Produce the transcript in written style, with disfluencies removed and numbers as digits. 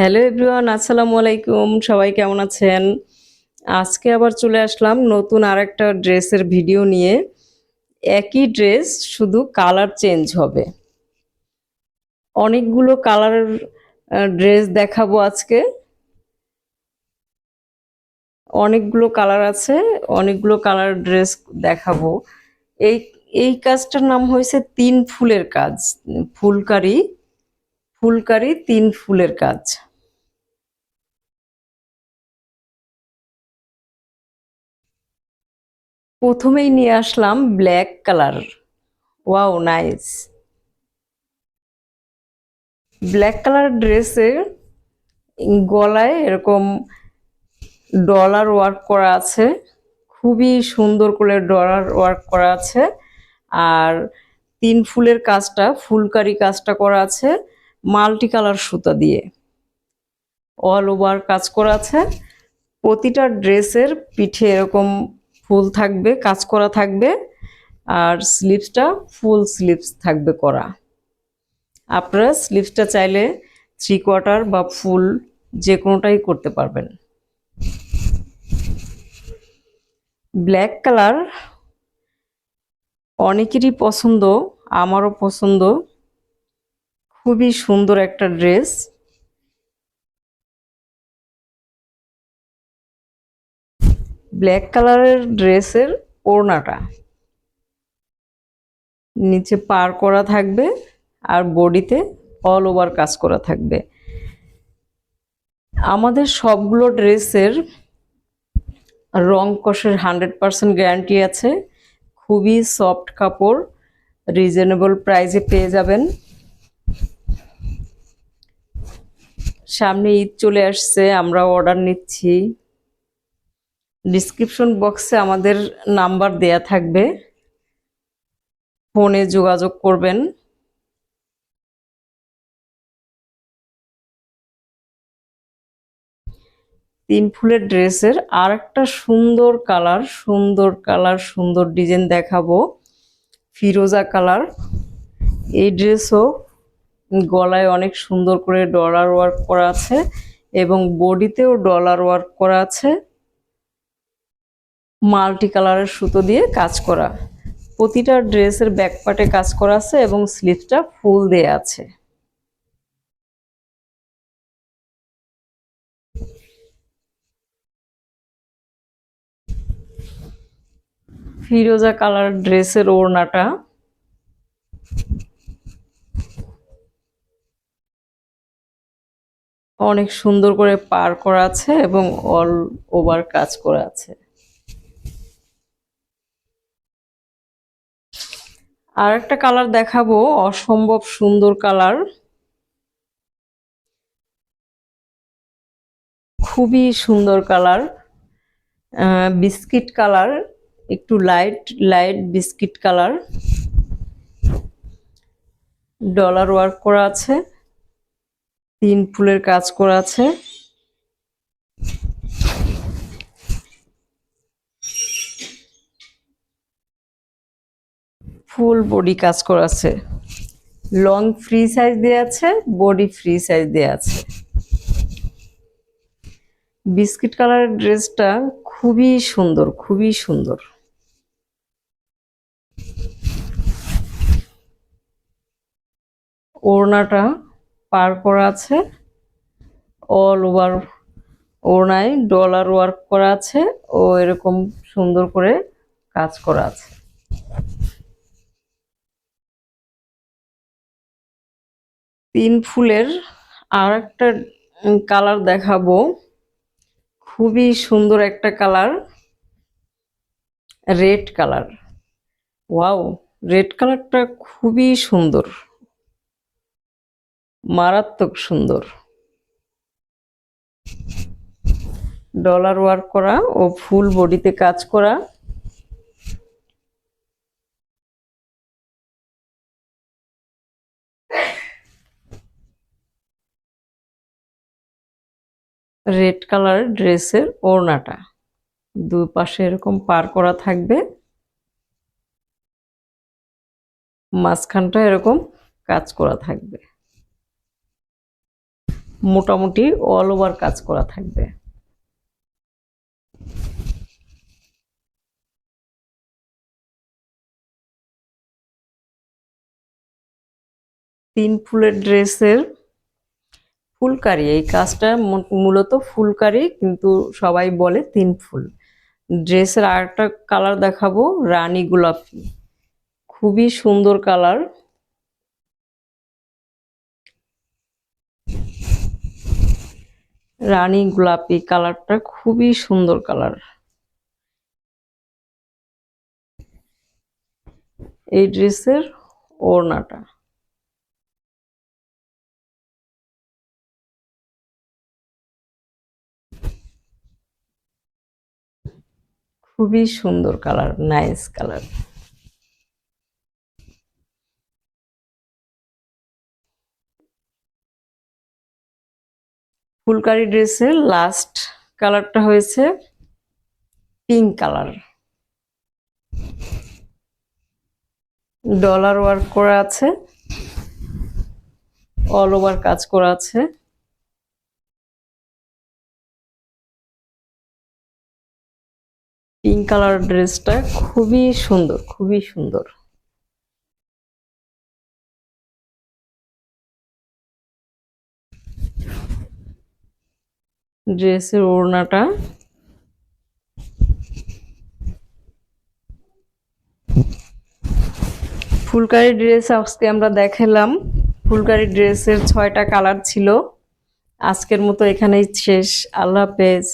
Hello everyone, আসসালামু আলাইকুম। সবাই কেমন আছেন? আজকে আবার চলে আসলাম নতুন আরেকটা ড্রেসের ভিডিও নিয়ে। একই ড্রেস, শুধু কালার চেঞ্জ হবে। অনেকগুলো কালারের ড্রেস দেখাবো আজকে। অনেকগুলো কালার আছে, অনেকগুলো কালার ড্রেস দেখাবো। এই এই কাজটার নাম হয়েছে 3 ফুলের কাজ। ফুলকারি ফুলকারি 3 ফুলের কাজ। প্রথমেই নিয়ে আসলাম black colour. Wow, nice. Black colour ড্রেসের গলায় এরকম ডলার ওয়ার্ক করা আছে, খুবই সুন্দর করে ডলার ওয়ার্ক করা আছে। আর 3 ফুলের কাজটা, ফুলকারি কাজটা করা আছে মাল্টি কালার সুতা দিয়ে, অল ওভার কাজ করা আছে। প্রতিটা ড্রেসের পিঠে এরকম ফুল থাকবে, কাজ করা থাকবে। আর স্লিভসটা ফুল স্লিভস থাকবে করা। আপনারা স্লিভসটা চাইলে 3/4 বা ফুল যে কোনোটাই করতে পারবেন। ব্ল্যাক কালার অনেকেরই পছন্দ, আমারও পছন্দ। খুবই সুন্দর একটা ড্রেস। ব্ল্যাক কালারের ড্রেসের ওড়নাটা নিচে পার করা থাকবে আর বডিতে অল ওভার কাজ করা থাকবে। আমাদের সবগুলো ড্রেসের রং কষের 100% গ্যারান্টি আছে। খুবই সফট কাপড়, রিজনেবল প্রাইসে পেয়ে যাবেন। সামনে ঈদ চলে আসছে, আমরা অর্ডার নিচ্ছি। ডিসক্রিপশন বক্সে আমাদের নাম্বার দেয়া থাকবে, ফোনে যোগাযোগ করবেন। তিন ফুলের ড্রেসের আর একটা সুন্দর কালার, সুন্দর ডিজাইন দেখাবো। ফিরোজা কালার। এই ড্রেসও গলায় অনেক সুন্দর করে ডলার ওয়ার্ক করা আছে এবং বডিতেও ডলার ওয়ার্ক করা আছে, মাল্টি কালারের সুতো দিয়ে কাজ করা। প্রতিটা ড্রেসের ব্যাক পার্টে কাজ করা আছে এবং স্লিভসটা ফুল দেয়া আছে। ফিরোজা কালার ড্রেসের ওড়নাটা অনেক সুন্দর করে পার করা আছে এবং অল ওভার কাজ করা আছে। আর একটা কালার দেখাবো, অসম্ভব সুন্দর কালার, খুবই সুন্দর কালার। বিস্কিট কালার, একটু light light biscuit colour. Dollar work করা আছে, 3 ফুলের কাজ করা আছে। ফুল বডি কাজ করা আছে, লং ফ্রি সাইজ দেয়া আছে, বডি ফ্রি সাইজ দেয়া আছে। বিস্কিট কালারের ড্রেসটা খুবই সুন্দর, খুবই সুন্দর। ওড়নাটা পার করা আছে, অল ওভার ওড়নায় ডলার ওয়ার্ক করা আছে ও এরকম সুন্দর করে কাজ করা আছে। 3 ফুলের আর একটা কালার দেখাবো, খুবই সুন্দর একটা colour, red colour. Wow, red কালারটা খুবই সুন্দর, মারাত্মক সুন্দর। ডলার ওয়ার্ক করা ও ফুল বডিতে কাজ করা। রেড কালার ড্রেসের ওড়নাটা দুই পাশে এরকম পার করা থাকবে, মাঝখানটা এরকম কাজ করা থাকবে। মোটামুটি অল ওভার কাজ করা থাকবে। তিন ফুলের ড্রেসের ফুলকারি, এই কাজটা মূলত ফুলকারি, কিন্তু সবাই বলে তিন ফুল। ড্রেসের আরেকটা কালার দেখাবো, রানী গোলাপি, খুবই সুন্দর কালার। রানী গোলাপি কালারটা খুবই সুন্দর কালার। এই ড্রেসের ওড়নাটা খুবই সুন্দর কালার, নাইস কালার। ফুলকারি ড্রেসের লাস্ট কালারটা হয়েছে পিঙ্ক কালার। ডলার ওয়ার্ক করা আছে, অল ওভার কাজ করা আছে। পিঙ্ক কালার ড্রেসটা খুবই সুন্দর, খুবই সুন্দর। ড্রেসের ওড়নাটা ফুলকারি ড্রেস আজকে আমরা দেখালাম। ফুলকারি ড্রেসের 6টা কালার ছিল। আজকের মতো এখানেই শেষ। আল্লাহ হাফেজ।